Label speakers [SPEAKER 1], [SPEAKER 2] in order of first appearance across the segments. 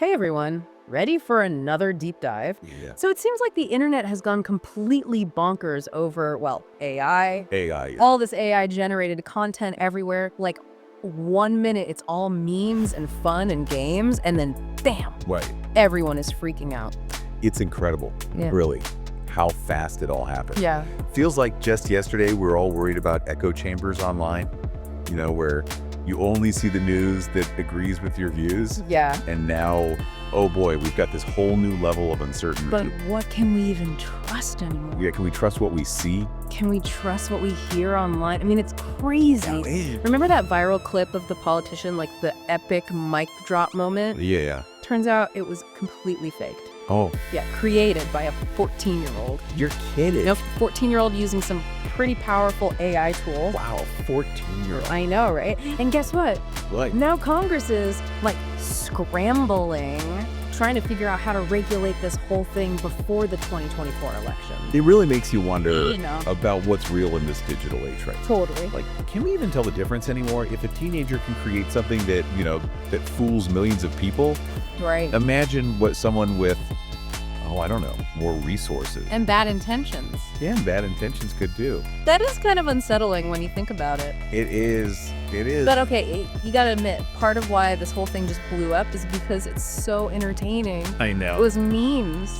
[SPEAKER 1] Hey everyone, ready for another deep dive?
[SPEAKER 2] Yeah.
[SPEAKER 1] So it seems like the internet has gone completely bonkers over, well, AI,
[SPEAKER 2] AI. Yeah.
[SPEAKER 1] all this AI generated content everywhere. Like 1 minute it's all memes and fun and games, and then bam,
[SPEAKER 2] Right.
[SPEAKER 1] everyone is freaking out.
[SPEAKER 2] It's incredible,
[SPEAKER 1] Yeah.
[SPEAKER 2] really, how fast it all happened.
[SPEAKER 1] Yeah.
[SPEAKER 2] Feels like just yesterday we were all worried about echo chambers online, where you only see the news that agrees with your views.
[SPEAKER 1] Yeah.
[SPEAKER 2] And now, oh boy, we've got this whole new level of uncertainty.
[SPEAKER 1] But what can we even trust anymore?
[SPEAKER 2] Yeah, can we trust what we see?
[SPEAKER 1] Can we trust what we hear online? I mean, it's crazy. Remember that viral clip of the politician, like the epic mic drop moment?
[SPEAKER 2] Yeah.
[SPEAKER 1] Turns out it was completely faked.
[SPEAKER 2] Oh,
[SPEAKER 1] Yeah, created by a 14-year-old.
[SPEAKER 2] you're kidding.
[SPEAKER 1] Nope, 14-year-old using some pretty powerful AI tool.
[SPEAKER 2] Wow, 14-year-old.
[SPEAKER 1] I know, right? And guess what?
[SPEAKER 2] What?
[SPEAKER 1] Now Congress is, like, scrambling, trying to figure out how to regulate this whole thing before the 2024 election.
[SPEAKER 2] It really makes you wonder
[SPEAKER 1] You know.
[SPEAKER 2] about what's real in this digital age, right?
[SPEAKER 1] Totally.
[SPEAKER 2] Like, can we even tell the difference anymore? If a teenager can create something that, that fools millions of people,
[SPEAKER 1] Right.
[SPEAKER 2] imagine what someone with, I don't know, more resources
[SPEAKER 1] And bad intentions.
[SPEAKER 2] and bad intentions could do.
[SPEAKER 1] That is kind of unsettling when you think about it.
[SPEAKER 2] It is.
[SPEAKER 1] But okay, you gotta admit, part of why this whole thing just blew up is because it's so entertaining.
[SPEAKER 2] I
[SPEAKER 1] It
[SPEAKER 2] know.
[SPEAKER 1] was memes.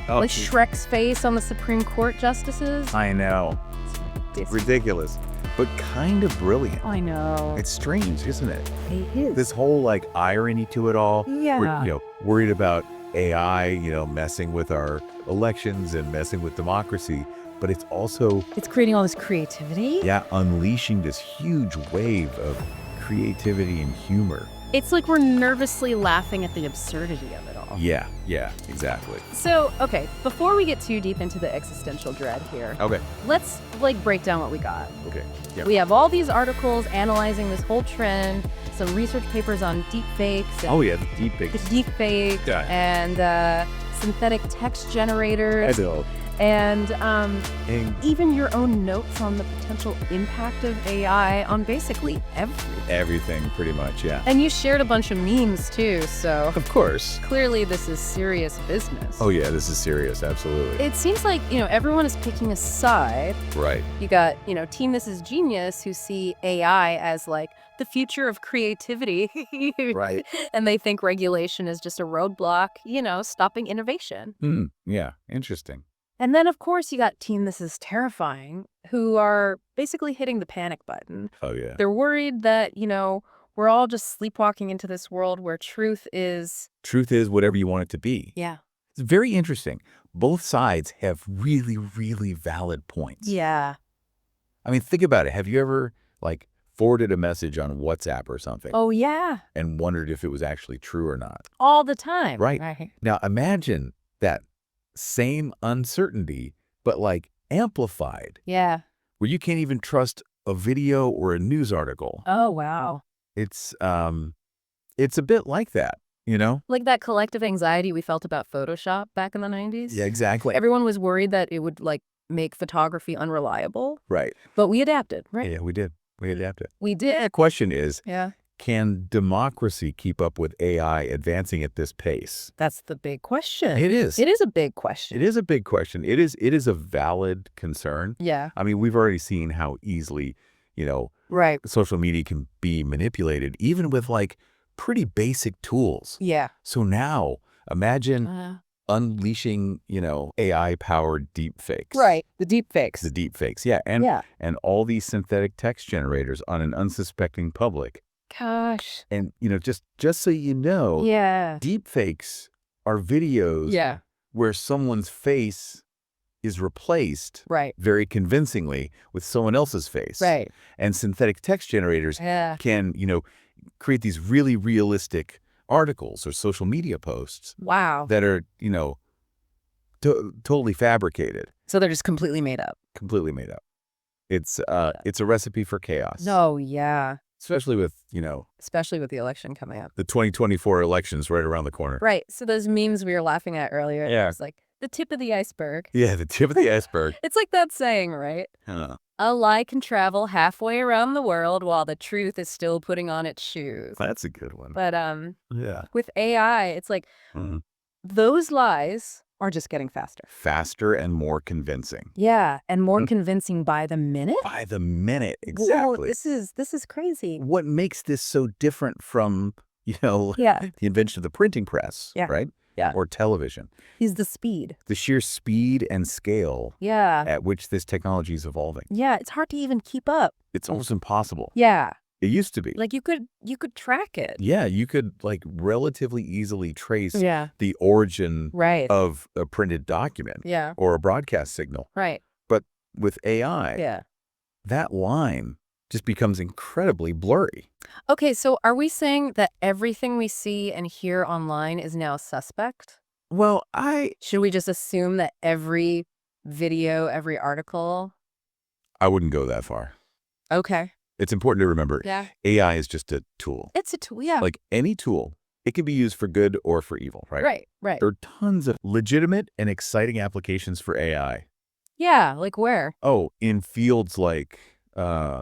[SPEAKER 2] Oh,
[SPEAKER 1] Like Shrek's face on the Supreme Court justices.
[SPEAKER 2] I know.
[SPEAKER 1] It's-
[SPEAKER 2] Ridiculous, but kind of brilliant.
[SPEAKER 1] I know.
[SPEAKER 2] It's strange, isn't it?
[SPEAKER 1] It is.
[SPEAKER 2] This whole irony to it all.
[SPEAKER 1] Yeah.
[SPEAKER 2] We're, worried about AI, messing with our elections and messing with democracy, but it's also,
[SPEAKER 1] It's creating all this creativity.
[SPEAKER 2] unleashing this huge wave of creativity and humor.
[SPEAKER 1] It's like we're nervously laughing at the absurdity of it all.
[SPEAKER 2] Yeah, exactly.
[SPEAKER 1] So, okay, before we get too deep into the existential dread here,
[SPEAKER 2] Okay,
[SPEAKER 1] let's break down what we got.
[SPEAKER 2] okay. Yeah.
[SPEAKER 1] We have all these articles analyzing this whole trend, some research papers on deep fakes.
[SPEAKER 2] Oh yeah, the deep fakes.
[SPEAKER 1] It's deep fake
[SPEAKER 2] Yeah.
[SPEAKER 1] and synthetic text
[SPEAKER 2] I
[SPEAKER 1] generators
[SPEAKER 2] know.
[SPEAKER 1] and
[SPEAKER 2] And
[SPEAKER 1] even your own notes on the potential impact of AI on basically everything.
[SPEAKER 2] everything, pretty much, yeah.
[SPEAKER 1] And you shared a bunch of memes too, so
[SPEAKER 2] Of course.
[SPEAKER 1] clearly this is serious business.
[SPEAKER 2] Oh yeah, this is serious, absolutely.
[SPEAKER 1] It seems like, everyone is picking a side.
[SPEAKER 2] Right.
[SPEAKER 1] You got, Team This Is Genius who see AI as like the future of creativity.
[SPEAKER 2] Right.
[SPEAKER 1] And they think regulation is just a roadblock, stopping innovation.
[SPEAKER 2] Yeah, interesting.
[SPEAKER 1] And then, of course, you got Team This Is Terrifying, who are basically hitting the panic button.
[SPEAKER 2] Oh yeah.
[SPEAKER 1] They're worried that, we're all just sleepwalking into this world where truth is...
[SPEAKER 2] Truth is whatever you want it to be.
[SPEAKER 1] Yeah.
[SPEAKER 2] It's very interesting. Both sides have really, really valid points.
[SPEAKER 1] Yeah.
[SPEAKER 2] I mean, think about it. Have you ever, forwarded a message on WhatsApp or something
[SPEAKER 1] Oh, yeah.
[SPEAKER 2] and wondered if it was actually true or not?
[SPEAKER 1] All the time.
[SPEAKER 2] Right. Now, imagine that same uncertainty, but, amplified,
[SPEAKER 1] Yeah.
[SPEAKER 2] where you can't even trust a video or a news article.
[SPEAKER 1] Oh, wow.
[SPEAKER 2] It's a bit like that,
[SPEAKER 1] Like that collective anxiety we felt about Photoshop back in the 90s.
[SPEAKER 2] Yeah, exactly.
[SPEAKER 1] Everyone was worried that it would, make photography unreliable,
[SPEAKER 2] Right.
[SPEAKER 1] but we adapted, right?
[SPEAKER 2] Yeah, we did. We adapted.
[SPEAKER 1] We
[SPEAKER 2] The
[SPEAKER 1] did.
[SPEAKER 2] question is,
[SPEAKER 1] Yeah.
[SPEAKER 2] can democracy keep up with AI advancing at this pace?
[SPEAKER 1] That's the big question.
[SPEAKER 2] It is.
[SPEAKER 1] It is a big question.
[SPEAKER 2] It is a big question. It is a valid concern.
[SPEAKER 1] Yeah.
[SPEAKER 2] I mean, we've already seen how easily,
[SPEAKER 1] Right.
[SPEAKER 2] social media can be manipulated, even with pretty basic tools.
[SPEAKER 1] Yeah.
[SPEAKER 2] So now imagine
[SPEAKER 1] Uh,
[SPEAKER 2] unleashing, AI-powered deep fakes.
[SPEAKER 1] right. The deep fakes.
[SPEAKER 2] The deep fakes. Yeah. And
[SPEAKER 1] Yeah.
[SPEAKER 2] and all these synthetic text generators on an unsuspecting public.
[SPEAKER 1] Gosh.
[SPEAKER 2] And, just so you know,
[SPEAKER 1] Yeah.
[SPEAKER 2] deep fakes are videos
[SPEAKER 1] Yeah.
[SPEAKER 2] where someone's face is replaced
[SPEAKER 1] Right.
[SPEAKER 2] very convincingly with someone else's face.
[SPEAKER 1] Right.
[SPEAKER 2] And synthetic text generators
[SPEAKER 1] Yeah.
[SPEAKER 2] can, create these really realistic articles or social media posts
[SPEAKER 1] Wow.
[SPEAKER 2] that are, totally fabricated,
[SPEAKER 1] So they're just completely made up.
[SPEAKER 2] completely made up. It's a recipe for chaos.
[SPEAKER 1] No, yeah.
[SPEAKER 2] Especially with,
[SPEAKER 1] Especially with the election coming up.
[SPEAKER 2] the 2024 elections right around the corner.
[SPEAKER 1] Right. So those memes we were laughing at earlier,
[SPEAKER 2] Yeah.
[SPEAKER 1] it's like the tip of the iceberg.
[SPEAKER 2] Yeah, the tip of the iceberg.
[SPEAKER 1] It's like that saying, right?
[SPEAKER 2] Huh.
[SPEAKER 1] A lie can travel halfway around the world while the truth is still putting on its shoes.
[SPEAKER 2] That's a good one.
[SPEAKER 1] But
[SPEAKER 2] Yeah.
[SPEAKER 1] with AI, it's like
[SPEAKER 2] Mhm.
[SPEAKER 1] those lies are just getting faster.
[SPEAKER 2] Faster and more convincing.
[SPEAKER 1] Yeah, and more
[SPEAKER 2] Mhm.
[SPEAKER 1] convincing by the minute.
[SPEAKER 2] By the minute,
[SPEAKER 1] Whoa,
[SPEAKER 2] exactly.
[SPEAKER 1] this is crazy.
[SPEAKER 2] What makes this so different from,
[SPEAKER 1] Yeah,
[SPEAKER 2] the invention of the printing press,
[SPEAKER 1] Yeah.
[SPEAKER 2] right?
[SPEAKER 1] Yeah.
[SPEAKER 2] Or television.
[SPEAKER 1] is the speed.
[SPEAKER 2] The sheer speed and scale
[SPEAKER 1] Yeah,
[SPEAKER 2] at which this technology is evolving.
[SPEAKER 1] yeah, it's hard to even keep up.
[SPEAKER 2] It's almost impossible.
[SPEAKER 1] Yeah,
[SPEAKER 2] It used to be.
[SPEAKER 1] like you could track it.
[SPEAKER 2] Yeah, you could relatively easily trace
[SPEAKER 1] Yeah,
[SPEAKER 2] the origin
[SPEAKER 1] right.
[SPEAKER 2] of a printed document
[SPEAKER 1] Yeah,
[SPEAKER 2] or a broadcast signal.
[SPEAKER 1] right.
[SPEAKER 2] But with AI,
[SPEAKER 1] Yeah.
[SPEAKER 2] that line just becomes incredibly blurry.
[SPEAKER 1] Okay, so are we saying that everything we see and hear online is now suspect?
[SPEAKER 2] Well,
[SPEAKER 1] Should we just assume that every video, every article?
[SPEAKER 2] I wouldn't go that far.
[SPEAKER 1] Okay.
[SPEAKER 2] It's important to remember
[SPEAKER 1] Yeah.
[SPEAKER 2] AI is just a tool.
[SPEAKER 1] It's a tool. Yeah.
[SPEAKER 2] Like any tool, it can be used for good or for evil, right?
[SPEAKER 1] Right, right.
[SPEAKER 2] There are tons of legitimate and exciting applications for AI.
[SPEAKER 1] Yeah, like where?
[SPEAKER 2] Oh, in fields like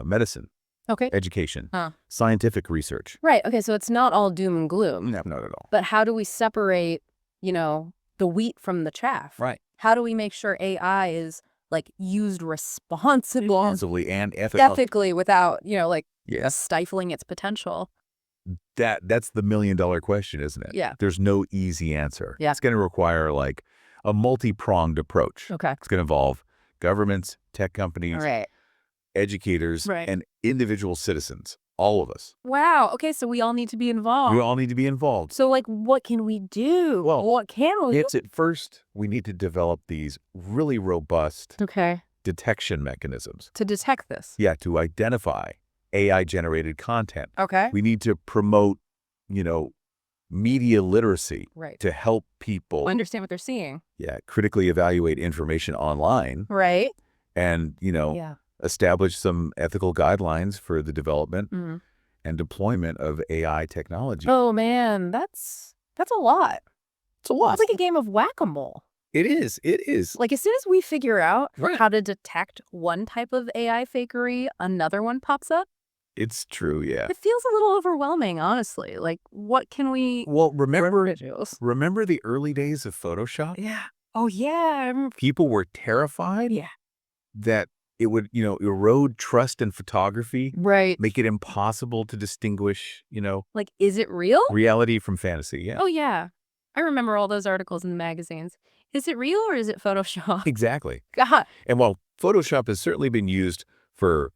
[SPEAKER 2] medicine,
[SPEAKER 1] Okay.
[SPEAKER 2] education,
[SPEAKER 1] Huh.
[SPEAKER 2] scientific research.
[SPEAKER 1] Right. Okay, so it's not all doom and gloom.
[SPEAKER 2] No, not at all.
[SPEAKER 1] But how do we separate, the wheat from the chaff?
[SPEAKER 2] Right.
[SPEAKER 1] How do we make sure AI is like used
[SPEAKER 2] Responsibly and ethically.
[SPEAKER 1] ethically without,
[SPEAKER 2] Yes.
[SPEAKER 1] stifling its potential?
[SPEAKER 2] That's the million-dollar question, isn't it?
[SPEAKER 1] Yeah.
[SPEAKER 2] There's no easy answer.
[SPEAKER 1] Yeah.
[SPEAKER 2] It's going to require like a multi-pronged approach.
[SPEAKER 1] Okay.
[SPEAKER 2] It's going to involve governments, tech companies,
[SPEAKER 1] All right.
[SPEAKER 2] educators,
[SPEAKER 1] Right.
[SPEAKER 2] and individual citizens. All of us.
[SPEAKER 1] Wow. Okay, so we all need to be involved.
[SPEAKER 2] We all need to be involved.
[SPEAKER 1] So, like, what can we do?
[SPEAKER 2] Well,
[SPEAKER 1] what can we do?
[SPEAKER 2] It's at first, we need to develop these really robust
[SPEAKER 1] Okay.
[SPEAKER 2] detection mechanisms.
[SPEAKER 1] To detect this.
[SPEAKER 2] Yeah, to identify AI-generated content.
[SPEAKER 1] Okay.
[SPEAKER 2] We need to promote, media literacy
[SPEAKER 1] Right.
[SPEAKER 2] to help people,
[SPEAKER 1] Understand what they're seeing.
[SPEAKER 2] critically evaluate information online
[SPEAKER 1] Right.
[SPEAKER 2] and,
[SPEAKER 1] Yeah.
[SPEAKER 2] establish some ethical guidelines for the development
[SPEAKER 1] Mhm.
[SPEAKER 2] and deployment of AI technology.
[SPEAKER 1] Oh, man. That's a lot.
[SPEAKER 2] It's a lot.
[SPEAKER 1] It's like a game of whack-a-mole.
[SPEAKER 2] It is. It is.
[SPEAKER 1] Like, as soon as we figure out
[SPEAKER 2] Right.
[SPEAKER 1] how to detect one type of AI fakery, another one pops up.
[SPEAKER 2] It's true, yeah.
[SPEAKER 1] It feels a little overwhelming, honestly. Like, what can we...
[SPEAKER 2] Well, remember
[SPEAKER 1] individuals.
[SPEAKER 2] the early days of Photoshop?
[SPEAKER 1] Yeah. Oh, yeah. I remember.
[SPEAKER 2] People were terrified
[SPEAKER 1] Yeah.
[SPEAKER 2] that it would, erode trust in photography,
[SPEAKER 1] Right.
[SPEAKER 2] make it impossible to distinguish,
[SPEAKER 1] Like, is it real?
[SPEAKER 2] reality from fantasy. Yeah,
[SPEAKER 1] Oh, yeah. I remember all those articles in the magazines. Is it real or is it Photoshop?
[SPEAKER 2] exactly.
[SPEAKER 1] God.
[SPEAKER 2] And while Photoshop has certainly been used for,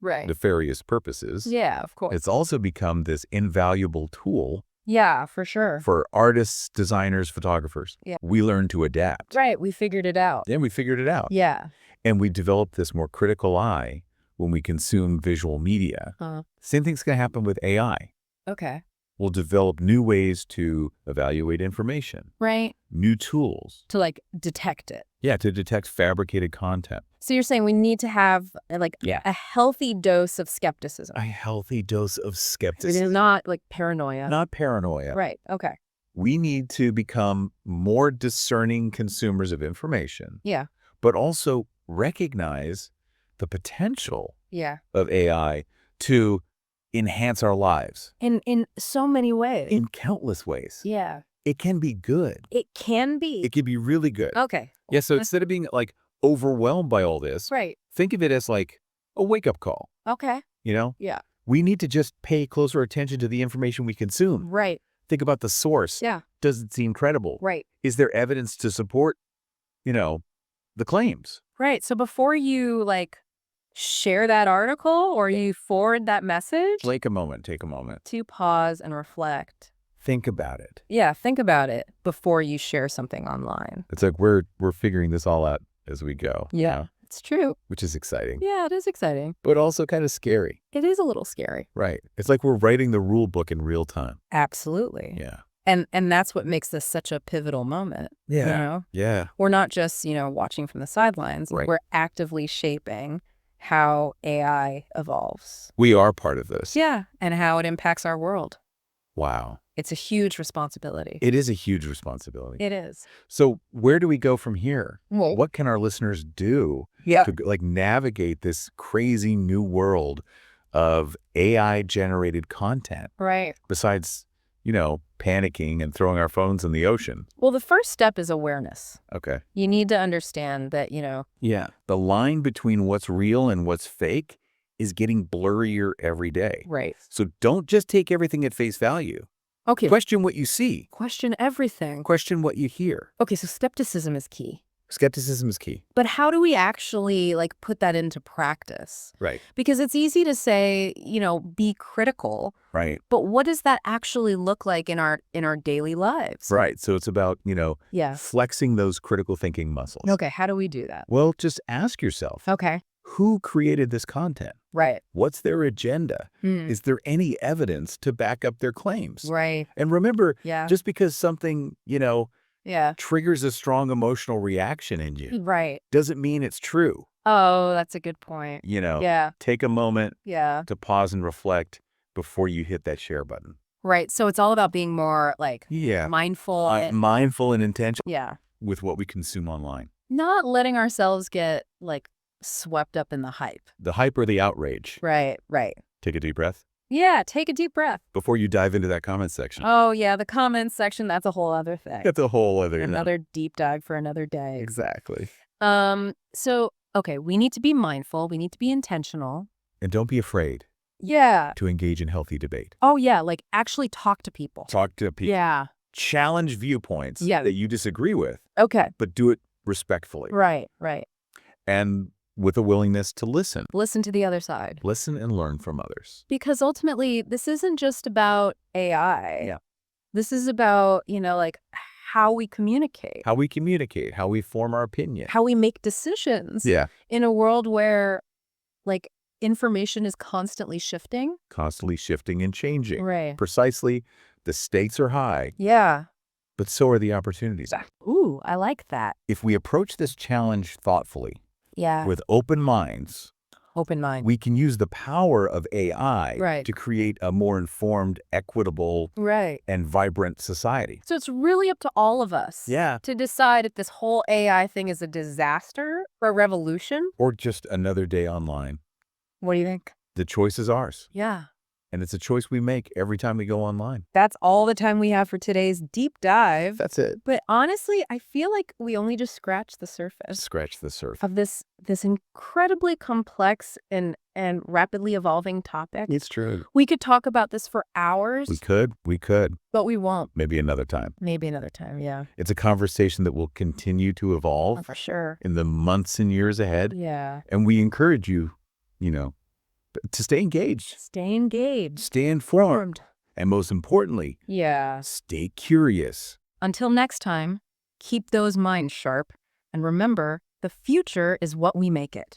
[SPEAKER 1] Right.
[SPEAKER 2] nefarious purposes,
[SPEAKER 1] Yeah, of course.
[SPEAKER 2] it's also become this invaluable tool
[SPEAKER 1] Yeah, for sure.
[SPEAKER 2] for artists, designers, photographers.
[SPEAKER 1] Yeah.
[SPEAKER 2] We learned to adapt.
[SPEAKER 1] Right. We figured it out.
[SPEAKER 2] Then we figured it out.
[SPEAKER 1] Yeah.
[SPEAKER 2] And we developed this more critical eye when we consume visual media. Same thing's going to happen with AI.
[SPEAKER 1] Okay.
[SPEAKER 2] We'll develop new ways to evaluate information,
[SPEAKER 1] Right.
[SPEAKER 2] new tools.
[SPEAKER 1] To like detect it.
[SPEAKER 2] Yeah, to detect fabricated content.
[SPEAKER 1] So you're saying we need to have
[SPEAKER 2] Yeah.
[SPEAKER 1] a healthy dose of skepticism.
[SPEAKER 2] A healthy dose of
[SPEAKER 1] It is
[SPEAKER 2] skepticism.
[SPEAKER 1] not like paranoia.
[SPEAKER 2] Not paranoia.
[SPEAKER 1] Right. Okay.
[SPEAKER 2] We need to become more discerning consumers of information,
[SPEAKER 1] Yeah.
[SPEAKER 2] but also recognize the potential
[SPEAKER 1] Yeah.
[SPEAKER 2] of AI to enhance our lives
[SPEAKER 1] In so many ways.
[SPEAKER 2] in countless ways.
[SPEAKER 1] Yeah.
[SPEAKER 2] It can be good.
[SPEAKER 1] It can be.
[SPEAKER 2] It can be really good.
[SPEAKER 1] Okay.
[SPEAKER 2] Yeah, so instead of being like overwhelmed by all this,
[SPEAKER 1] Right.
[SPEAKER 2] think of it as like a wake-up call,
[SPEAKER 1] Okay. Yeah.
[SPEAKER 2] We need to just pay closer attention to the information we consume.
[SPEAKER 1] Right.
[SPEAKER 2] Think about the source.
[SPEAKER 1] Yeah.
[SPEAKER 2] Does it seem credible?
[SPEAKER 1] Right.
[SPEAKER 2] Is there evidence to support, the claims?
[SPEAKER 1] Right. So before you share that article or you forward that message,
[SPEAKER 2] Take a moment.
[SPEAKER 1] to pause and reflect.
[SPEAKER 2] Think about it.
[SPEAKER 1] Yeah, think about it before you share something online.
[SPEAKER 2] It's like we're figuring this all out as we go.
[SPEAKER 1] Yeah, it's true.
[SPEAKER 2] Which is exciting,
[SPEAKER 1] Yeah, it is exciting.
[SPEAKER 2] but also kind of scary.
[SPEAKER 1] It is a little scary.
[SPEAKER 2] Right. It's like we're writing the rule book in real time.
[SPEAKER 1] Absolutely.
[SPEAKER 2] Yeah.
[SPEAKER 1] And that's what makes this such a pivotal moment. You know?
[SPEAKER 2] Yeah.
[SPEAKER 1] We're not just, watching from the sidelines.
[SPEAKER 2] Right.
[SPEAKER 1] We're actively shaping how AI evolves.
[SPEAKER 2] We are part of this.
[SPEAKER 1] Yeah, and how it impacts our world.
[SPEAKER 2] Wow.
[SPEAKER 1] It's a huge responsibility.
[SPEAKER 2] It is a huge responsibility.
[SPEAKER 1] It is.
[SPEAKER 2] So where do we go from here?
[SPEAKER 1] Well,
[SPEAKER 2] What can our listeners do
[SPEAKER 1] Yeah.
[SPEAKER 2] to like navigate this crazy new world of AI generated content
[SPEAKER 1] Right.
[SPEAKER 2] besides, panicking and throwing our phones in the ocean.
[SPEAKER 1] Well, the first step is awareness.
[SPEAKER 2] Okay.
[SPEAKER 1] You need to understand that,
[SPEAKER 2] Yeah. The line between what's real and what's fake is getting blurrier every day.
[SPEAKER 1] right.
[SPEAKER 2] So don't just take everything at face value.
[SPEAKER 1] Okay.
[SPEAKER 2] Question what you see.
[SPEAKER 1] Question everything.
[SPEAKER 2] Question what you hear.
[SPEAKER 1] Okay, so skepticism is key.
[SPEAKER 2] Skepticism is key.
[SPEAKER 1] But how do we actually put that into practice?
[SPEAKER 2] Right.
[SPEAKER 1] Because it's easy to say, be critical,
[SPEAKER 2] Right.
[SPEAKER 1] but what does that actually look like in our daily lives?
[SPEAKER 2] Right. So it's about,
[SPEAKER 1] Yeah.
[SPEAKER 2] flexing those critical thinking muscles.
[SPEAKER 1] Okay, how do we do that?
[SPEAKER 2] Well, just ask yourself,
[SPEAKER 1] Okay.
[SPEAKER 2] who created this content?
[SPEAKER 1] Right.
[SPEAKER 2] What's their agenda?
[SPEAKER 1] Hmm.
[SPEAKER 2] Is there any evidence to back up their claims?
[SPEAKER 1] Right.
[SPEAKER 2] And remember,
[SPEAKER 1] Yeah.
[SPEAKER 2] just because something,
[SPEAKER 1] Yeah.
[SPEAKER 2] triggers a strong emotional reaction in you
[SPEAKER 1] Right.
[SPEAKER 2] doesn't mean it's true.
[SPEAKER 1] Oh, that's a good point. Yeah.
[SPEAKER 2] Take a moment
[SPEAKER 1] Yeah.
[SPEAKER 2] to pause and reflect before you hit that share button.
[SPEAKER 1] Right. So it's all about being more
[SPEAKER 2] Yeah.
[SPEAKER 1] mindful.
[SPEAKER 2] Mindful and intentional
[SPEAKER 1] Yeah.
[SPEAKER 2] with what we consume online.
[SPEAKER 1] Not letting ourselves get swept up in the hype.
[SPEAKER 2] The hype or the outrage.
[SPEAKER 1] Right. Right.
[SPEAKER 2] Take a deep breath
[SPEAKER 1] Yeah. Take a deep breath.
[SPEAKER 2] before you dive into that comment section.
[SPEAKER 1] Oh, yeah. The comments section, that's a whole other thing.
[SPEAKER 2] That's a whole other
[SPEAKER 1] Another deep dive for another day.
[SPEAKER 2] Exactly.
[SPEAKER 1] So, okay, we need to be mindful. We need to be intentional.
[SPEAKER 2] And don't be afraid
[SPEAKER 1] Yeah.
[SPEAKER 2] to engage in healthy debate.
[SPEAKER 1] Oh, yeah. Actually talk to people.
[SPEAKER 2] Talk to people.
[SPEAKER 1] Yeah.
[SPEAKER 2] Challenge viewpoints
[SPEAKER 1] Yeah.
[SPEAKER 2] that you disagree with,
[SPEAKER 1] Okay.
[SPEAKER 2] but do it respectfully
[SPEAKER 1] Right. Right.
[SPEAKER 2] and with a willingness to listen.
[SPEAKER 1] Listen to the other side.
[SPEAKER 2] Listen and learn from others.
[SPEAKER 1] Because ultimately, this isn't just about AI.
[SPEAKER 2] Yeah.
[SPEAKER 1] This is about, how we communicate,
[SPEAKER 2] How we communicate, how we form our opinion.
[SPEAKER 1] how we make decisions
[SPEAKER 2] Yeah.
[SPEAKER 1] in a world where, information is constantly shifting.
[SPEAKER 2] Constantly shifting and changing.
[SPEAKER 1] Right.
[SPEAKER 2] Precisely. The stakes are high,
[SPEAKER 1] Yeah.
[SPEAKER 2] but so are the opportunities.
[SPEAKER 1] Ooh, I like that.
[SPEAKER 2] If we approach this challenge thoughtfully,
[SPEAKER 1] Yeah.
[SPEAKER 2] with open minds,
[SPEAKER 1] Open mind.
[SPEAKER 2] we can use the power of AI
[SPEAKER 1] Right.
[SPEAKER 2] to create a more informed, equitable,
[SPEAKER 1] Right.
[SPEAKER 2] and vibrant society.
[SPEAKER 1] So it's really up to all of us
[SPEAKER 2] Yeah.
[SPEAKER 1] to decide if this whole AI thing is a disaster or a revolution.
[SPEAKER 2] Or just another day online.
[SPEAKER 1] What do you think?
[SPEAKER 2] The choice is ours.
[SPEAKER 1] Yeah.
[SPEAKER 2] And it's a choice we make every time we go online.
[SPEAKER 1] That's all the time we have for today's deep dive.
[SPEAKER 2] That's it.
[SPEAKER 1] But honestly, I feel like we only just scratched the surface
[SPEAKER 2] Scratch the surface.
[SPEAKER 1] of this incredibly complex and rapidly evolving topic.
[SPEAKER 2] It's true.
[SPEAKER 1] We could talk about this for hours,
[SPEAKER 2] We could.
[SPEAKER 1] but we won't.
[SPEAKER 2] Maybe another time.
[SPEAKER 1] Maybe another time, yeah.
[SPEAKER 2] It's a conversation that will continue to evolve
[SPEAKER 1] For sure.
[SPEAKER 2] in the months and years ahead.
[SPEAKER 1] Yeah.
[SPEAKER 2] And we encourage you, to stay engaged,
[SPEAKER 1] Stay engaged.
[SPEAKER 2] stay informed, and most importantly,
[SPEAKER 1] Yeah.
[SPEAKER 2] stay curious.
[SPEAKER 1] Until next time, keep those minds sharp. And remember, the future is what we make it.